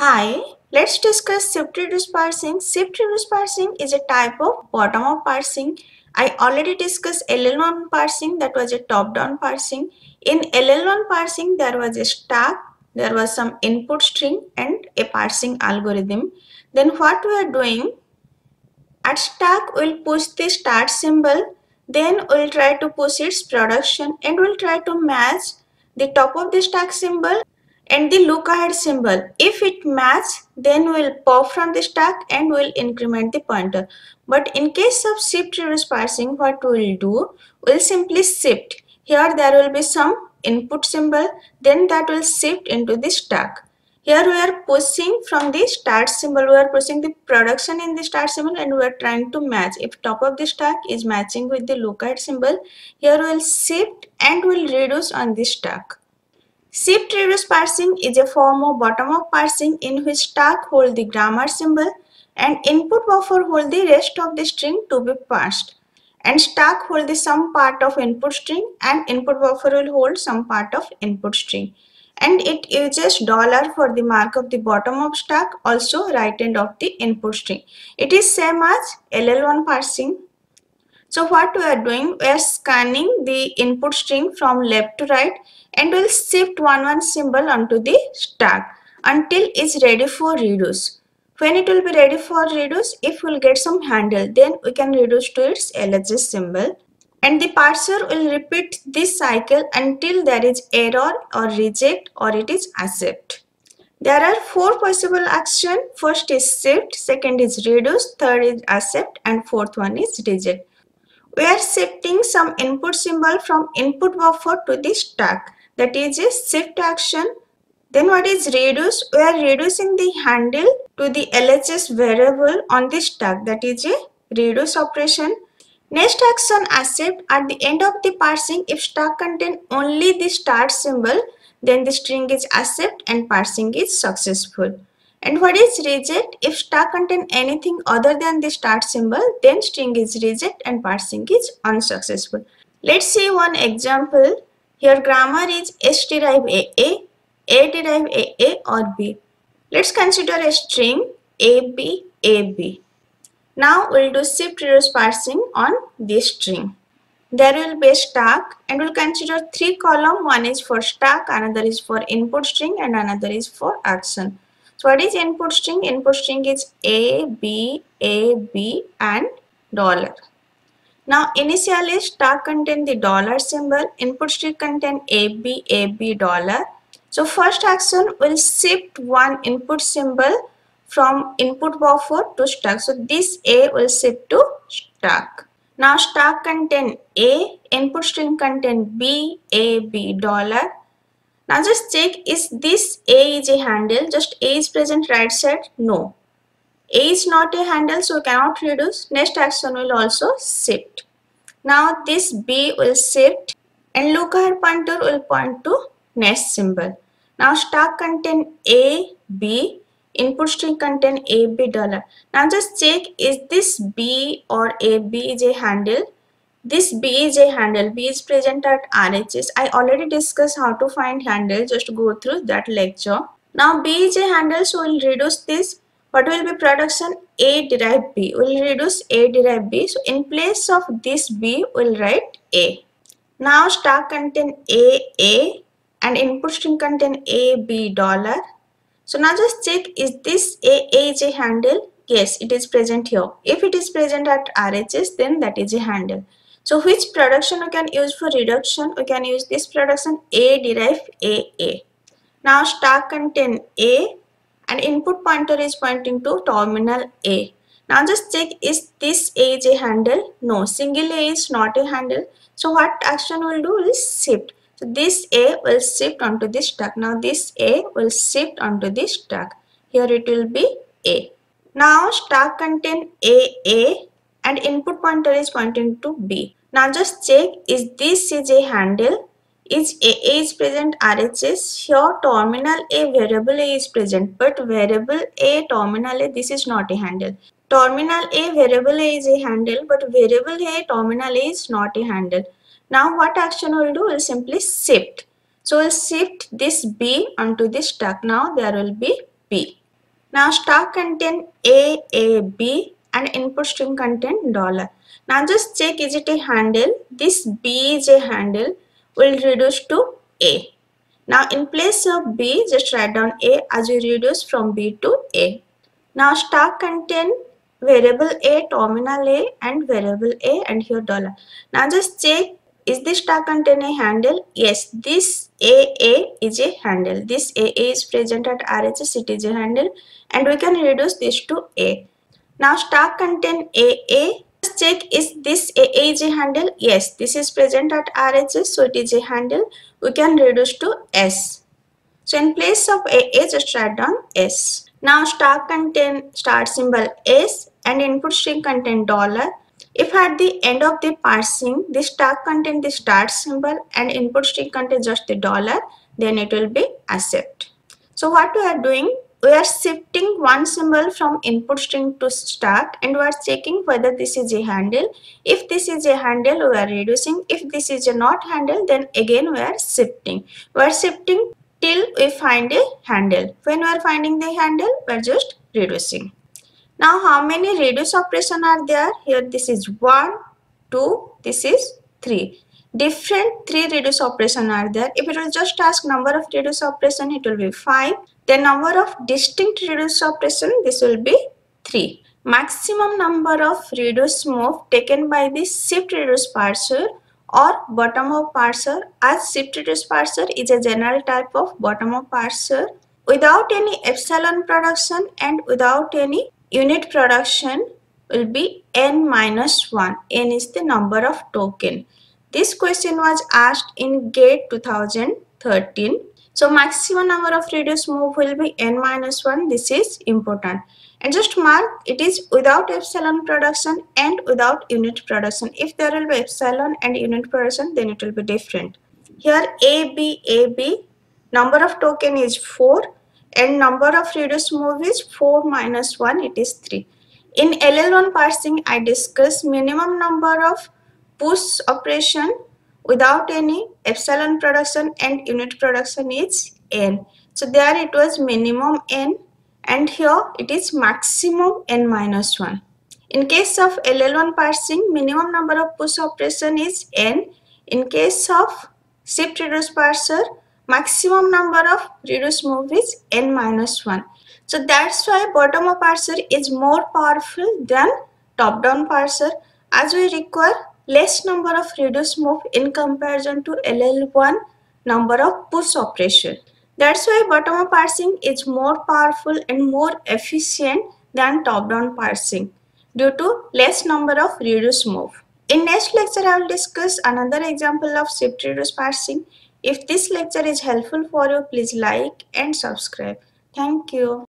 Hi, let's discuss shift-reduce parsing. Shift-reduce parsing is a type of bottom-up parsing. I already discussed LL1 parsing, that was a top-down parsing. In LL1 parsing, there was a stack, there was some input string and a parsing algorithm. Then what we are doing, at stack we'll push the start symbol, then we'll try to push its production and we'll try to match the top of the stack symbol and the look ahead symbol. If it matches, then we'll pop from the stack and we'll increment the pointer. But in case of shift reverse parsing, what we'll do, we'll simply shift. Here there will be some input symbol, then that will shift into the stack. Here we are pushing from the start symbol, we are pushing the production in the start symbol and we are trying to match. If top of the stack is matching with the look ahead symbol, here we will shift and will reduce on the stack. Shift-reduce parsing is a form of bottom-up parsing in which stack hold the grammar symbol and input buffer hold the rest of the string to be parsed. And stack hold the some part of input string and input buffer will hold some part of input string. And it uses dollar for the mark of the bottom of stack, also right end of the input string. It is same as LL1 parsing. So what we are doing, we are scanning the input string from left to right and we'll shift one symbol onto the stack until it's ready for reduce. When it will be ready for reduce, if we'll get some handle, then we can reduce to its LHS symbol. And the parser will repeat this cycle until there is error or reject or it is accept. There are four possible actions. First is shift, second is reduce, third is accept and fourth one is reject. We are shifting some input symbol from input buffer to the stack. That is a shift action. Then what is reduce? We are reducing the handle to the LHS variable on the stack. That is a reduce operation. Next action, accept. At the end of the parsing, if stack contain only the start symbol, then the string is accept and parsing is successful. And what is reject? If stack contain anything other than the start symbol, then string is reject and parsing is unsuccessful. Let's see one example. Here grammar is S derive A derive A or B. Let's consider a string AB. Now we'll do shift reverse parsing on this string. There will be a stack and we'll consider three columns. One is for stack, another is for input string and another is for action. So what is input string? Input string is A, B and dollar. Now initially stack contain the dollar symbol, input string contain AB dollar. So first action will shift one input symbol from input buffer to stack. So this A will shift to stack. Now stack contain A, input string contain AB dollar. Now just check, is this A is a handle? Just A is present right side? No. A is not a handle, so we cannot reduce. Next action will also shift. Now this B will shift and look ahead pointer will point to next symbol. Now stack contain A, B, input string contain AB dollar. Now just check, is this B or AB is a handle? This B is a handle. B is present at RHS. I already discussed how to find handle. Just go through that lecture. Now B is a handle, so we'll reduce this. What will be production? A derive B. We'll reduce A derive B. So in place of this B, we'll write A. Now stack contain A and input string contain AB dollar. So now just check, is this A is a handle? Yes, it is present here. If it is present at RHS, then that is a handle. So which production we can use for reduction? We can use this production A derive A. Now stack contain A and input pointer is pointing to terminal A. Now just check, is this A is a handle? No, single A is not a handle. So what action will do is shift. So this A will shift onto this stack. Now this A will shift onto this stack. Here it will be A. Now stack contain A and input pointer is pointing to B. Now just check, is this is a handle? Is A is present RHS? Here terminal A variable A is present, but variable A terminal A, this is not a handle. Terminal A variable A is a handle, but variable A terminal A is not a handle. Now what action we'll do? We'll simply shift. So we'll shift this B onto this stack. Now there will be B. Now stack contain A, B and input string contain $. Now just check, is it a handle? This B is a handle, will reduce to A. Now in place of B, just write down A as we reduce from B to A. Now stack contain variable A, terminal A and variable A and here $. Now just check, is this stack contain a handle? Yes, this AA is a handle. This AA is present at RHS, it is a handle and we can reduce this to A. Now stack contain AA. Just check, is this AA is a handle? Yes, this is present at RHS, so it is a handle. We can reduce to S. So in place of AA, just write down S. Now stack contain start symbol S and input string contain $. If at the end of the parsing, the stack contain the start symbol and input string contain just the $, then it will be accept. So what we are doing, we are shifting one symbol from input string to stack and we are checking whether this is a handle. If this is a handle, we are reducing. If this is a not handle, then again we are shifting. We are shifting till we find a handle. When we are finding the handle, we are just reducing. Now how many reduce operation are there? Here this is 1, 2, this is 3. Different 3 reduce operation are there. If it will just ask number of reduce operation, it will be 5. The number of distinct reduce operation, this will be 3. Maximum number of reduce move taken by the shift-reduce parser or bottom-up parser, as shift-reduce parser is a general type of bottom-up parser without any epsilon production and without any unit production will be n minus 1. N is the number of token. This question was asked in GATE 2013. So maximum number of reduce move will be n minus 1. This is important. And just mark, it is without epsilon production and without unit production. If there will be epsilon and unit production, then it will be different. Here AB, number of token is 4 and number of reduce move is 4 minus 1, it is 3. In LL1 parsing, I discussed minimum number of push operation without any epsilon production and unit production is n. So there it was minimum n and here it is maximum n minus 1. In case of LL1 parsing, minimum number of push operation is n. In case of shift-reduce parser, maximum number of reduce move is n minus 1. So that's why bottom-up parser is more powerful than top-down parser, as we require less number of reduce move in comparison to LL1 number of push operation. That's why bottom-up parsing is more powerful and more efficient than top-down parsing due to less number of reduce move. In next lecture, I will discuss another example of shift-reduce parsing. If this lecture is helpful for you, please like and subscribe. Thank you.